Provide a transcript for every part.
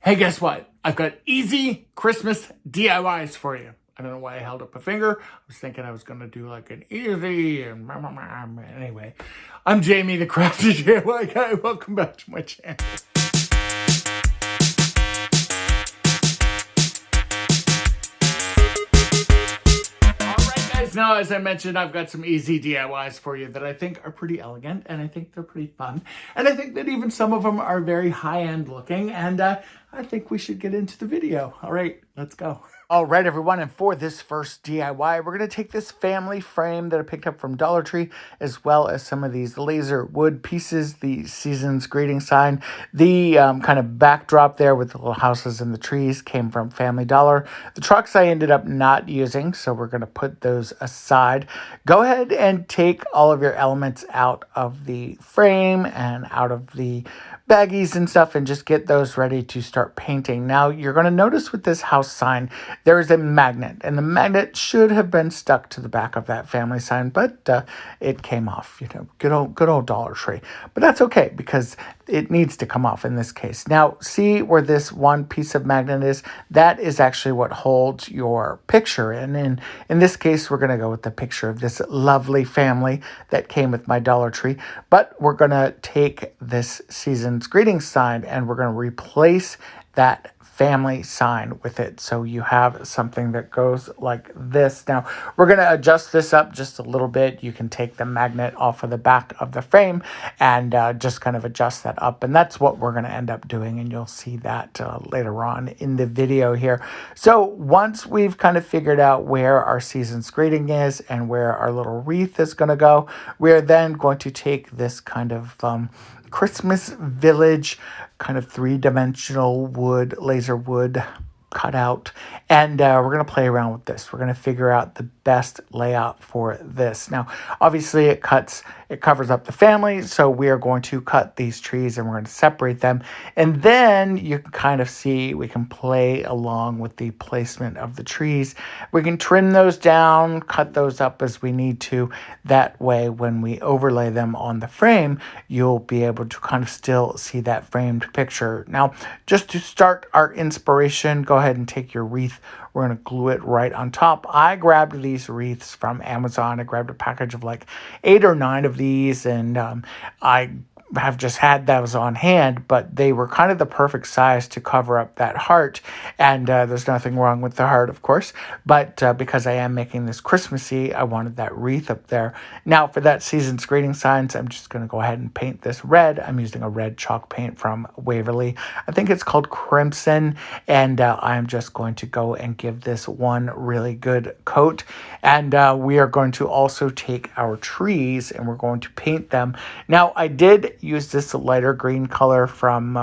Hey, guess what? I've got easy Christmas DIYs for you. I don't know why I held up a finger. I was thinking I was going to do like an easy and anyway. I'm Jamie, the crafty DIY guy. Welcome back to my channel. Now, as I mentioned, I've got some easy DIYs for you that I think are pretty elegant, and I think they're pretty fun. And I think that even some of them are very high-end looking, and I think we should get into the video. All right, let's go. All right, everyone, and for this first DIY, we're going to take this family frame that I picked up from Dollar Tree, as well as some of these laser wood pieces, the season's greeting sign. The kind of backdrop there with the little houses and the trees came from Family Dollar. The trucks I ended up not using, so we're going to put those aside. Go ahead and take all of your elements out of the frame and out of the baggies and stuff and just get those ready to start painting. Now, you're going to notice with this house sign, there is a magnet, and the magnet should have been stuck to the back of that family sign, but it came off, good old Dollar Tree. But that's okay, because it needs to come off in this case. Now, see where this one piece of magnet is? That is actually what holds your picture in. And in this case, we're going to go with the picture of this lovely family that came with my Dollar Tree. But we're going to take this season's greetings sign and we're going to replace that family sign with it, so you have something that goes like this. Now, we're going to adjust this up just a little bit. You can take the magnet off of the back of the frame and just kind of adjust that up, and that's what we're going to end up doing, and you'll see that later on in the video here. So once we've kind of figured out where our season's greeting is and where our little wreath is going to go, we're then going to take this kind of Christmas village kind of three-dimensional wood, laser wood cutout, and we're going to play around with this. We're going to figure out the best layout for this. Now, obviously it covers up the family, so we are going to cut these trees and we're going to separate them, and then you can kind of see we can play along with the placement of the trees. We can trim those down, cut those up as we need to. That way, when we overlay them on the frame, you'll be able to kind of still see that framed picture. Now, just to start our inspiration, go ahead and take your wreath. We're going to glue it right on top. I grabbed these wreaths from Amazon. I grabbed a package of like 8 or 9 of these, and I have just had those on hand, but they were kind of the perfect size to cover up that heart, and there's nothing wrong with the heart, of course, but because I am making this Christmassy, I wanted that wreath up there. Now, for that season's greeting signs, I'm just going to go ahead and paint this red. I'm using a red chalk paint from Waverly. I think it's called Crimson, and I'm just going to go and give this one really good coat, and we are going to also take our trees and we're going to paint them. Now, I did use this lighter green color from,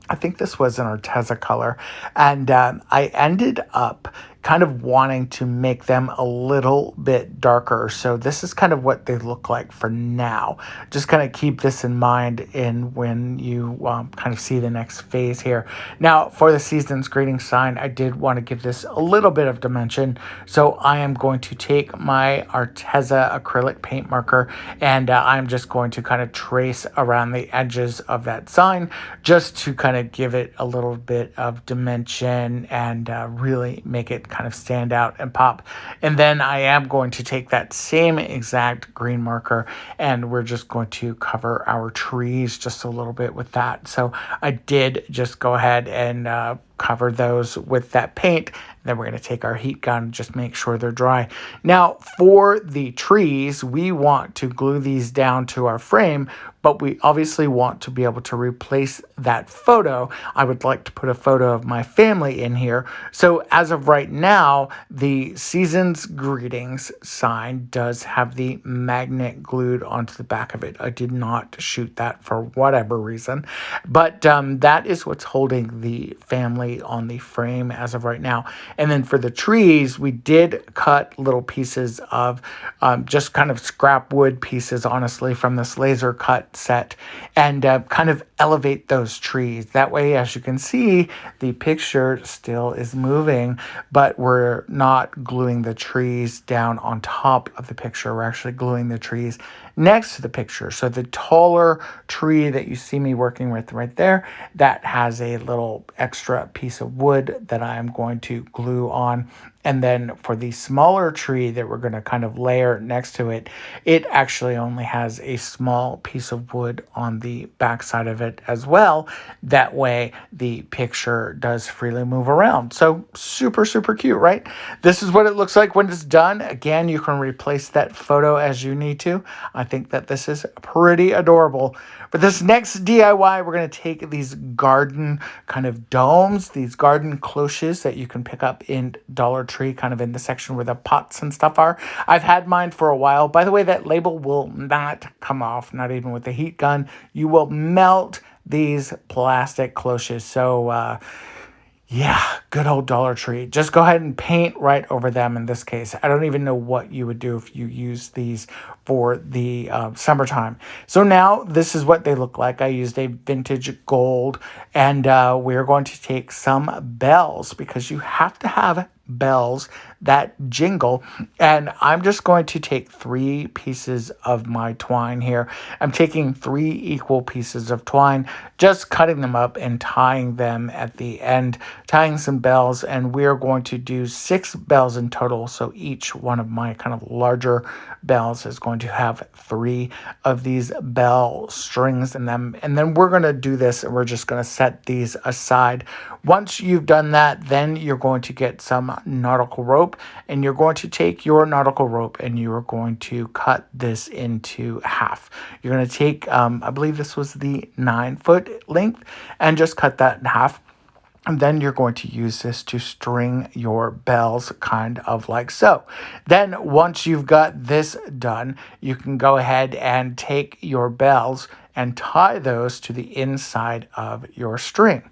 I think this was an Arteza color, and I ended up kind of wanting to make them a little bit darker. So this is kind of what they look like for now. Just kind of keep this in mind in when you kind of see the next phase here. Now, for the season's greeting sign, I did want to give this a little bit of dimension. So I am going to take my Arteza acrylic paint marker, and I'm just going to kind of trace around the edges of that sign just to kind of give it a little bit of dimension and really make it kind of stand out and pop. And then I am going to take that same exact green marker and we're just going to cover our trees just a little bit with that. So I did just go ahead and cover those with that paint. Then we're going to take our heat gun and just make sure they're dry. Now, for the trees, we want to glue these down to our frame, but we obviously want to be able to replace that photo. I would like to put a photo of my family in here. So as of right now, the season's greetings sign does have the magnet glued onto the back of it. I did not shoot that for whatever reason, but that is what's holding the family on the frame as of right now. And then for the trees, we did cut little pieces of just kind of scrap wood pieces, honestly, from this laser cut set, and kind of elevate those trees. That way, as you can see, the picture still is moving, but we're not gluing the trees down on top of the picture. We're actually gluing the trees next to the picture. So the taller tree that you see me working with right there, that has a little extra piece of wood that I'm going to glue on. And then for the smaller tree that we're going to kind of layer next to it, it actually only has a small piece of wood on the back side of it as well. That way the picture does freely move around. So super, super cute, right? This is what it looks like when it's done. Again, you can replace that photo as you need to. I think that this is pretty adorable. For this next DIY, we're going to take these garden kind of domes, these garden cloches that you can pick up in Dollar Tree, kind of in the section where the pots and stuff are. I've had mine for a while. By the way, that label will not come off, not even with the heat gun. You will melt these plastic cloches. So, yeah, good old Dollar Tree. Just go ahead and paint right over them in this case. I don't even know what you would do if you use these for the summertime. So now this is what they look like. I used a vintage gold, and we're going to take some bells because you have to have bells that jingle. And I'm just going to take 3 pieces of my twine here. I'm taking 3 equal pieces of twine, just cutting them up and tying them at the end, tying some bells, and we're going to do 6 bells in total. So each one of my kind of larger bells is going to have 3 of these bell strings in them. And then we're going to do this, and we're just going to set these aside. Once you've done that, then you're going to get some nautical rope, and you're going to take your nautical rope and you are going to cut this into half. You're going to take, I believe this was the 9-foot length, and just cut that in half. And then you're going to use this to string your bells kind of like so. Then once you've got this done, you can go ahead and take your bells and tie those to the inside of your string.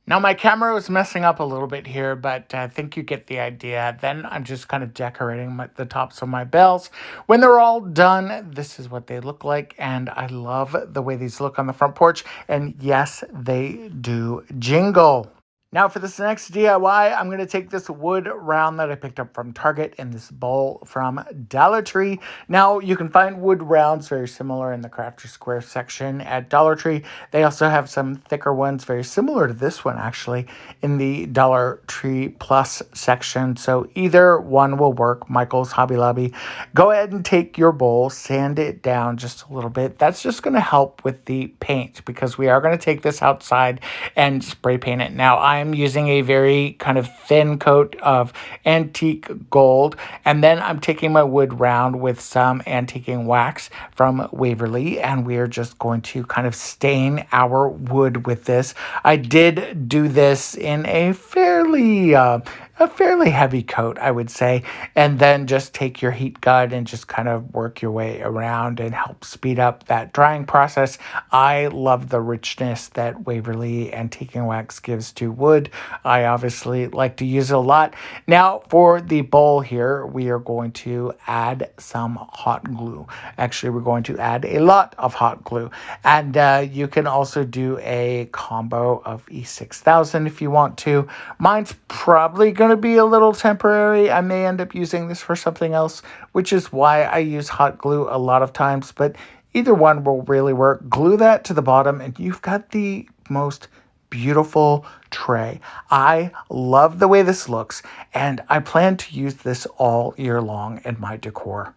Now my camera was messing up a little bit here, but I think you get the idea. Then I'm just kind of decorating the tops of my bells. When they're all done, this is what they look like, and I love the way these look on the front porch. And yes, they do jingle. Now for this next DIY, I'm going to take this wood round that I picked up from Target and this bowl from Dollar Tree. Now you can find wood rounds very similar in the Crafter Square section at Dollar Tree. They also have some thicker ones very similar to this one actually in the Dollar Tree Plus section. So either one will work, Michael's, Hobby Lobby. Go ahead and take your bowl, sand it down just a little bit. That's just going to help with the paint because we are going to take this outside and spray paint it. Now I'm using a very kind of thin coat of antique gold, and then I'm taking my wood round with some antiquing wax from Waverly, and we are just going to kind of stain our wood with this. I did do this in a fairly heavy coat, I would say, and then just take your heat gun and just kind of work your way around and help speed up that drying process. I love the richness that Waverly Antiquing Wax gives to wood. I obviously like to use it a lot. Now for the bowl here, we are going to add some hot glue. Actually, we're going to add a lot of hot glue, and you can also do a combo of E6000 if you want to. Mine's probably going to be a little temporary. I may end up using this for something else, which is why I use hot glue a lot of times, but either one will really work. Glue that to the bottom and you've got the most beautiful tray. I love the way this looks, and I plan to use this all year long in my decor.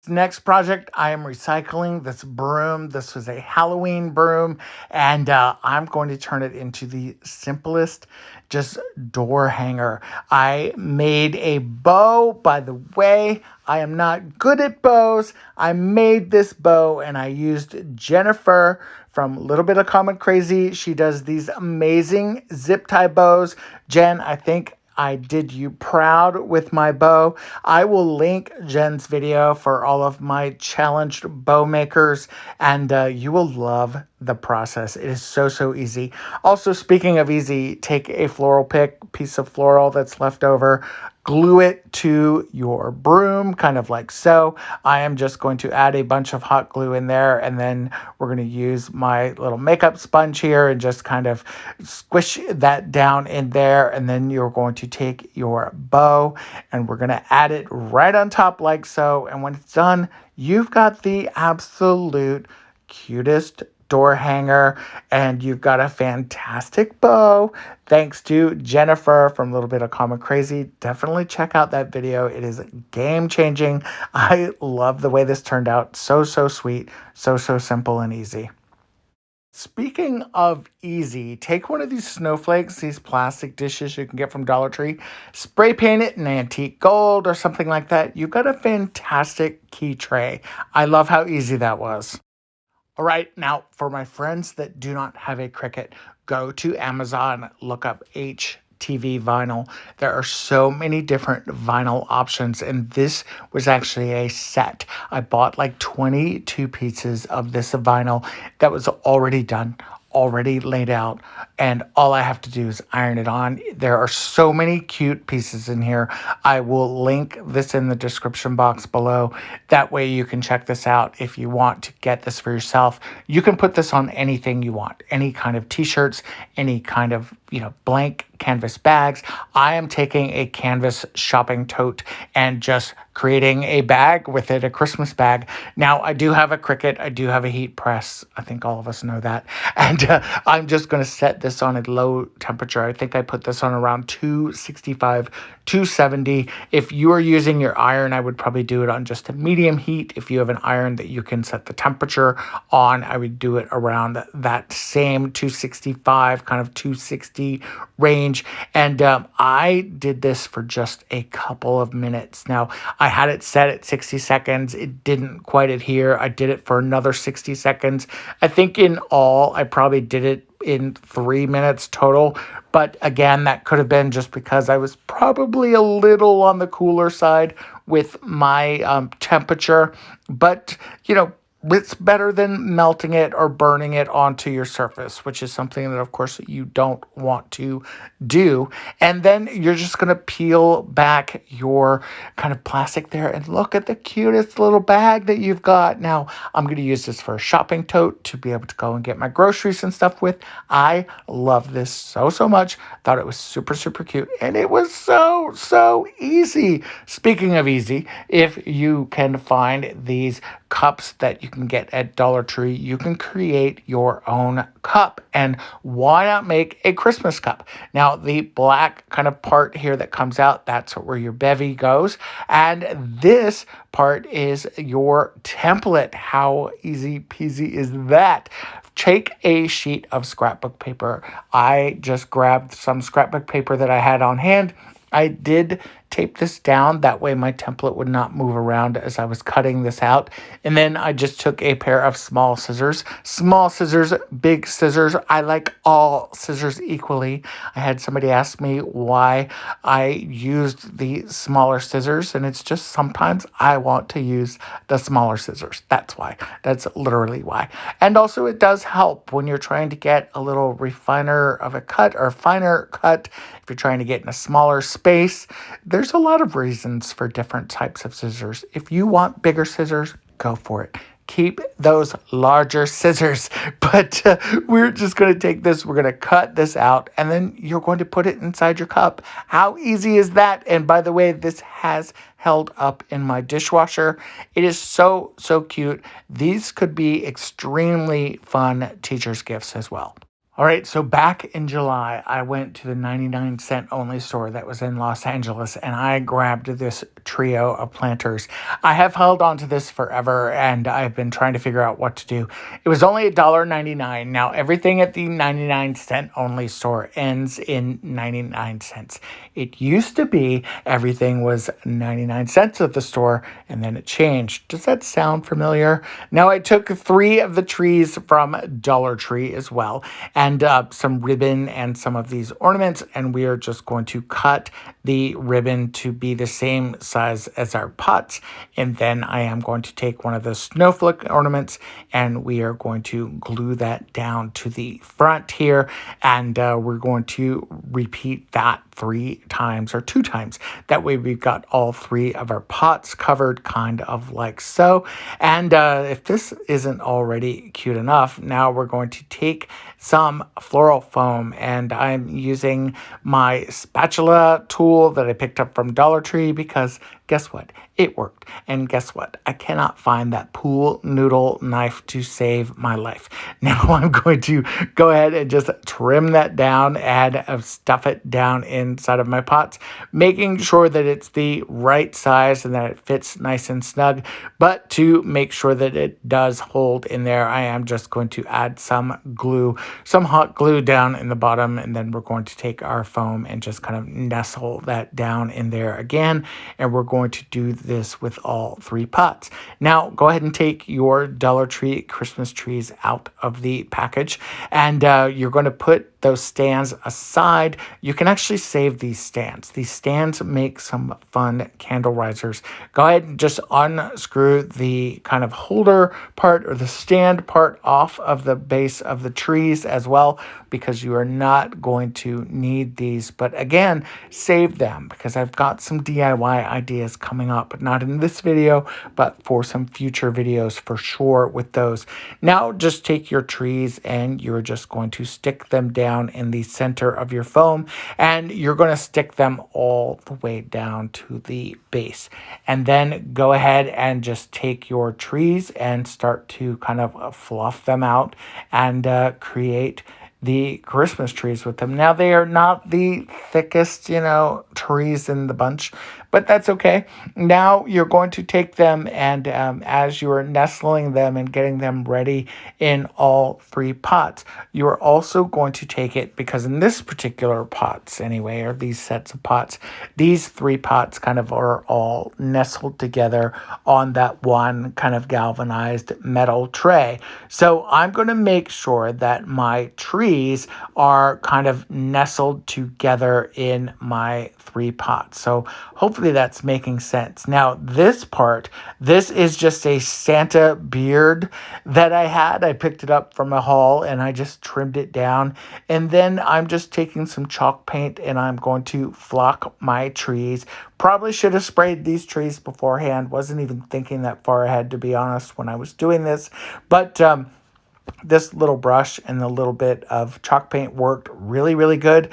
Next project, I am recycling this broom. This was a Halloween broom, and I'm going to turn it into the simplest just door hanger. I made a bow. By the way, I am not good at bows. I made this bow, and I used Jennifer from Little Bit of Comet Crazy. She does these amazing zip tie bows. Jen, I think I did you proud with my bow. I will link Jen's video for all of my challenged bow makers, and you will love the process. It is so easy. Also, speaking of easy, take a floral piece of floral that's left over, glue it to your broom, kind of like so. I am just going to add a bunch of hot glue in there, and then we're going to use my little makeup sponge here and just kind of squish that down in there. And then you're going to take your bow and we're going to add it right on top like so. And when it's done, you've got the absolute cutest door hanger, and you've got a fantastic bow. Thanks to Jennifer from Little Bit of Common Crazy. Definitely check out that video. It is game changing. I love the way this turned out. So sweet. So simple and easy. Speaking of easy, take one of these snowflakes, these plastic dishes you can get from Dollar Tree, spray paint it in antique gold or something like that. You've got a fantastic key tray. I love how easy that was. All right, now for my friends that do not have a Cricut, go to Amazon, look up HTV vinyl. There are so many different vinyl options, and this was actually a set. I bought like 22 pieces of this vinyl that was already done, already laid out, and all I have to do is iron it on. There are so many cute pieces in here. I will link this in the description box below. That way you can check this out if you want to get this for yourself. You can put this on anything you want, any kind of t-shirts, any kind of, blank canvas bags. I am taking a canvas shopping tote and just creating a bag with it, a Christmas bag. Now, I do have a Cricut. I do have a heat press. I think all of us know that. And I'm just going to set this on a low temperature. I think I put this on around 265, 270. If you are using your iron, I would probably do it on just a medium heat. If you have an iron that you can set the temperature on, I would do it around that same 265, kind of 260 range. And I did this for just a couple of minutes. Now, I had it set at 60 seconds. It didn't quite adhere. I did it for another 60 seconds. I think in all, I probably did it in 3 minutes total. But again, that could have been just because I was probably a little on the cooler side with my temperature. But, it's better than melting it or burning it onto your surface, which is something that, of course, you don't want to do. And then you're just going to peel back your kind of plastic there and look at the cutest little bag that you've got. Now, I'm going to use this for a shopping tote to be able to go and get my groceries and stuff with. I love this so much. Thought it was super cute. And it was so easy. Speaking of easy, if you can find these cups that you can get at Dollar Tree, you can create your own cup. And why not make a Christmas cup? Now, the black kind of part here that comes out, that's where your bevy goes. And this part is your template. How easy peasy is that? Take a sheet of scrapbook paper. I just grabbed some scrapbook paper that I had on hand. I did tape this down. That way my template would not move around as I was cutting this out. And then I just took a pair of small scissors. Small scissors, big scissors. I like all scissors equally. I had somebody ask me why I used the smaller scissors, and it's just sometimes I want to use the smaller scissors. That's why. That's literally why. And also it does help when you're trying to get a little refiner of a cut or finer cut. If you're trying to get in a smaller space, there's a lot of reasons for different types of scissors. If you want bigger scissors, go for it. Keep those larger scissors. But we're just going to take this, we're going to cut this out, and then you're going to put it inside your cup. How easy is that? And by the way, this has held up in my dishwasher. It is so cute. These could be extremely fun teacher's gifts as well. All right, so back in July, I went to the 99-cent only store that was in Los Angeles, and I grabbed this trio of planters. I have held on to this forever, and I've been trying to figure out what to do. It was only $1.99. Now, everything at the 99-cent only store ends in 99 cents. It used to be everything was 99 cents at the store, and then it changed. Does that sound familiar? Now, I took 3 of the trees from Dollar Tree as well, and and some ribbon and some of these ornaments, and we are just going to cut the ribbon to be the same size as our pots. And then I am going to take one of the snowflake ornaments, and we are going to glue that down to the front here, and we're going to repeat that 3 times or 2 times. That way we've got all 3 of our pots covered, kind of like so. And if this isn't already cute enough, now we're going to take some floral foam, and I'm using my spatula tool that I picked up from Dollar Tree because guess what? It worked. And guess what? I cannot find that pool noodle knife to save my life. Now I'm going to go ahead and just trim that down and stuff it down inside of my pots, making sure that it's the right size and that it fits nice and snug. But to make sure that it does hold in there, I am just going to add some glue, some hot glue down in the bottom, and then we're going to take our foam and just kind of nestle that down in there again. And we're going to do this with all 3 pots. Now, go ahead and take your Dollar Tree Christmas trees out of the package, and you're going to put those stands aside. You can actually save these stands. These stands make some fun candle risers. Go ahead and just unscrew the kind of holder part or the stand part off of the base of the trees as well, because you are not going to need these. But again, save them because I've got some DIY ideas coming up, not in this video, but for some future videos for sure with those. Now just take your trees and you're just going to stick them down in the center of your foam, and you're going to stick them all the way down to the base. And then go ahead and just take your trees and start to kind of fluff them out and create the Christmas trees with them. Now, they are not the thickest, trees in the bunch, but that's okay. Now you're going to take them and as you are nestling them and getting them ready in all 3 pots, you are also going to take it, because in this particular pots anyway, or these sets of pots, these 3 pots kind of are all nestled together on that one kind of galvanized metal tray. So I'm going to make sure that my trees are kind of nestled together in my 3 pots. So hopefully that's making sense. Now this part, this is just a Santa beard that I had. I picked it up from a haul and I just trimmed it down. And then I'm just taking some chalk paint and I'm going to flock my trees. Probably should have sprayed these trees beforehand. Wasn't even thinking that far ahead, to be honest, when I was doing this. But this little brush and the little bit of chalk paint worked really, really good.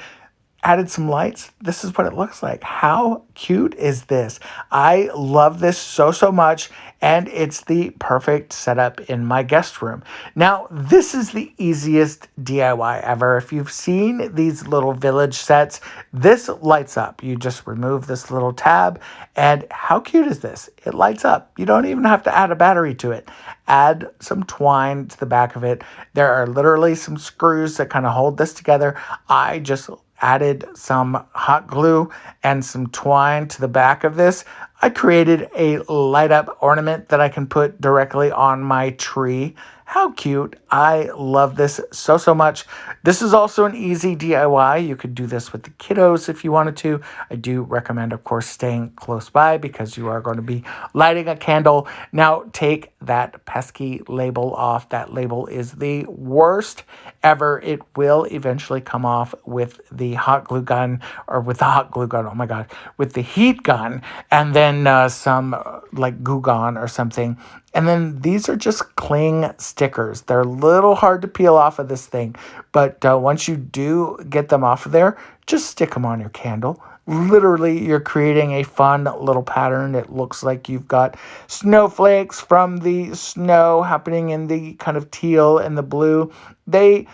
Added some lights. This is what it looks like. How cute is this? I love this so much, and it's the perfect setup in my guest room. Now, this is the easiest DIY ever. If you've seen these little village sets, this lights up. You just remove this little tab, and how cute is this? It lights up. You don't even have to add a battery to it. Add some twine to the back of it. There are literally some screws that kind of hold this together. I just added some hot glue and some twine to the back of this. I created a light up ornament that I can put directly on my tree. How cute. I love this so much. This is also an easy DIY. You could do this with the kiddos if you wanted to. I do recommend, of course, staying close by because you are going to be lighting a candle. Now take that pesky label off. That label is the worst ever. It will eventually come off with the hot glue gun, or with the hot glue gun, oh my God, with the heat gun, and then some like Goo Gone or something. And then these are just cling stickers. They're a little hard to peel off of this thing, but once you do get them off of there, just stick them on your candle. Literally, you're creating a fun little pattern. It looks like you've got snowflakes from the snow happening in the kind of teal and the blue. They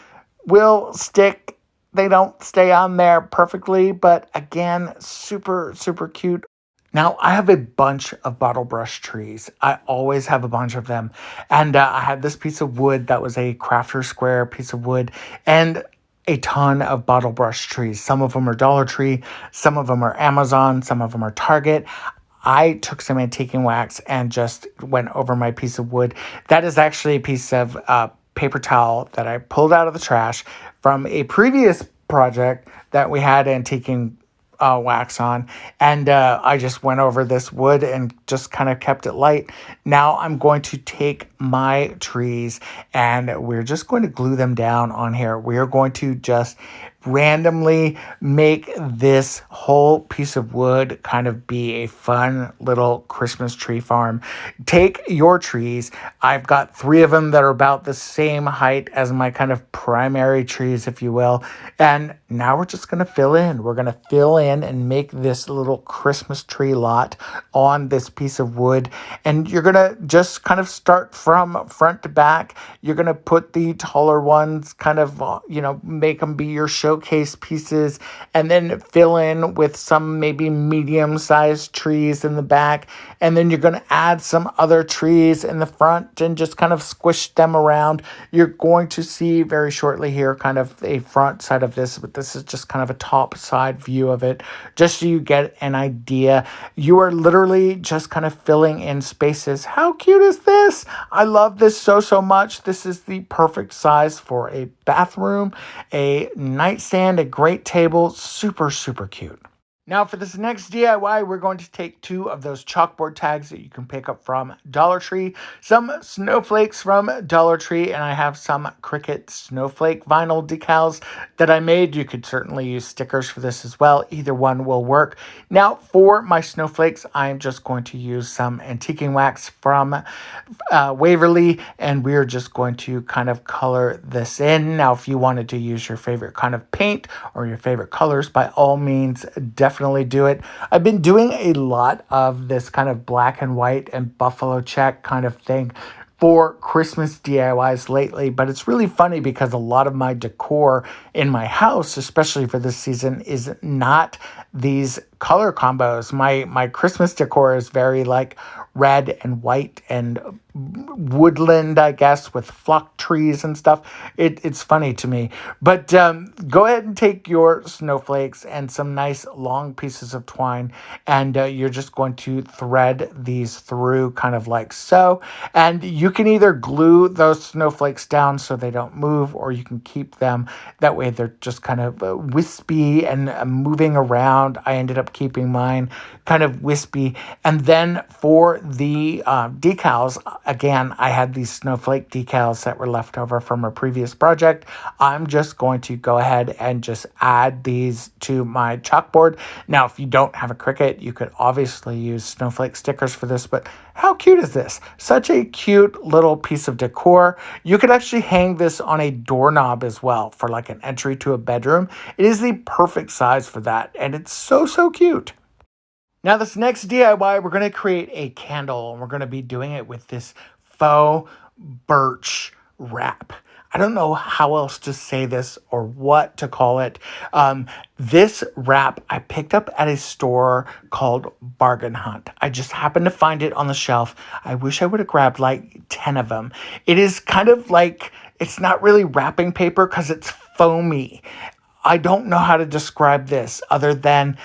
will stick. They don't stay on there perfectly, but again, super cute. Now, I have a bunch of bottle brush trees. I always have a bunch of them. And I had this piece of wood that was a crafter square piece of wood, and a ton of bottle brush trees. Some of them are Dollar Tree, some of them are Amazon, some of them are Target. I took some antiquing wax and just went over my piece of wood. That is actually a piece of paper towel that I pulled out of the trash, from a previous project that we had antiquing wax on, and I just went over this wood and just kind of kept it light. Now I'm going to take my trees and we're just going to glue them down on here. We're going to just randomly make this whole piece of wood kind of be a fun little Christmas tree farm. Take your trees. I've got 3 of them that are about the same height as my kind of primary trees, if you will. And now we're just going to fill in. We're going to fill in and make this little Christmas tree lot on this piece of wood. And you're going to just kind of start from front to back. You're going to put the taller ones kind of, make them be your showcase pieces, and then fill in with some maybe medium-sized trees in the back. And then you're going to add some other trees in the front and just kind of squish them around. You're going to see very shortly here kind of a front side of this, but this is just kind of a top side view of it, just so you get an idea. You are literally just kind of filling in spaces. How cute is this? I love this so much. This is the perfect size for a bathroom, a nightstand, a great table. Super cute. Now for this next DIY, we're going to take 2 of those chalkboard tags that you can pick up from Dollar Tree, some snowflakes from Dollar Tree, and I have some Cricut snowflake vinyl decals that I made. You could certainly use stickers for this as well. Either one will work. Now for my snowflakes, I'm just going to use some antiquing wax from Waverly, and we're just going to kind of color this in. Now if you wanted to use your favorite kind of paint or your favorite colors, by all means, definitely do it. I've been doing a lot of this kind of black and white and buffalo check kind of thing for Christmas DIYs lately, but it's really funny because a lot of my decor in my house, especially for this season, is not these color combos. My Christmas decor is very like red and white and woodland, I guess, with flock trees and stuff. It's funny to me. But go ahead and take your snowflakes and some nice long pieces of twine, and you're just going to thread these through kind of like so. And you can either glue those snowflakes down so they don't move, or you can keep them. That way they're just kind of wispy and moving around. I ended up keeping mine kind of wispy. And then for the decals, again, I had these snowflake decals that were left over from a previous project. I'm just going to go ahead and just add these to my chalkboard. Now, if you don't have a Cricut, you could obviously use snowflake stickers for this, but how cute is this? Such a cute little piece of decor. You could actually hang this on a doorknob as well for like an entry to a bedroom. It is the perfect size for that, and it's so cute. Now this next DIY, we're going to create a candle, and we're going to be doing it with this faux birch wrap. I don't know how else to say this or what to call it. This wrap I picked up at a store called Bargain Hunt. I just happened to find it on the shelf. I wish I would have grabbed like 10 of them. It is kind of like, it's not really wrapping paper because it's foamy. I don't know how to describe this other than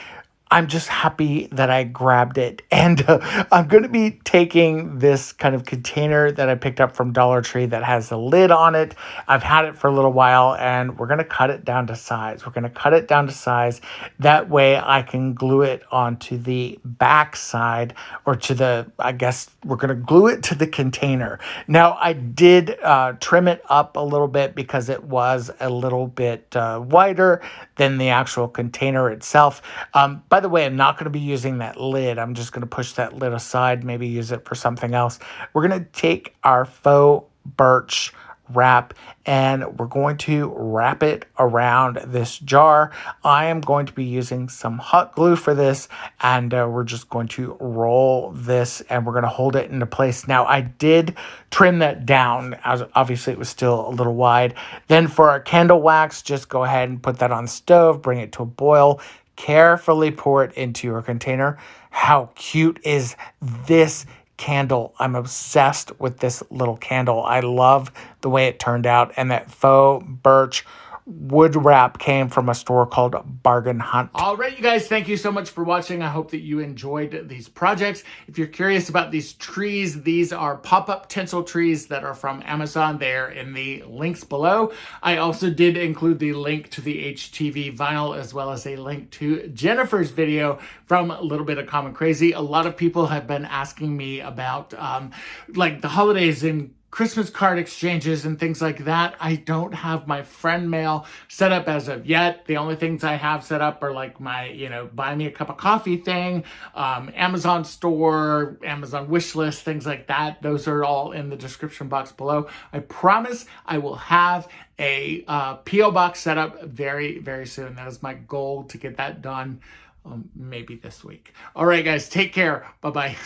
I'm just happy that I grabbed it. And I'm going to be taking this kind of container that I picked up from Dollar Tree that has a lid on it. I've had it for a little while, and we're going to cut it down to size. We're going to cut it down to size. That way I can glue it onto the back side, or to the, I guess we're going to glue it to the container. Now, I did trim it up a little bit because it was a little bit wider than the actual container itself. By the way, I'm not going to be using that lid. I'm just going to push that lid aside, maybe use it for something else. We're going to take our faux birch wrap and we're going to wrap it around this jar. I am going to be using some hot glue for this, and we're just going to roll this and we're going to hold it into place. Now, I did trim that down, as obviously it was still a little wide. Then for our candle wax, just go ahead and put that on the stove, bring it to a boil. Carefully pour it into your container. How cute is this candle? I'm obsessed with this little candle. I love the way it turned out, and that faux birch wood wrap came from a store called Bargain Hunt. All right, you guys, thank you so much for watching. I hope that you enjoyed these projects. If you're curious about these trees, these are pop-up tinsel trees that are from Amazon. They're in the links below. I also did include the link to the HTV vinyl as well as a link to Jennifer's video from A Little Bit of Common Crazy. A lot of people have been asking me about like the holidays and Christmas card exchanges and things like that. I don't have my friend mail set up as of yet. The only things I have set up are like my, buy me a cup of coffee thing, Amazon store, Amazon wish list, things like that. Those are all in the description box below. I promise I will have a P.O. box set up very, very soon. That is my goal, to get that done maybe this week. All right, guys, take care. Bye-bye.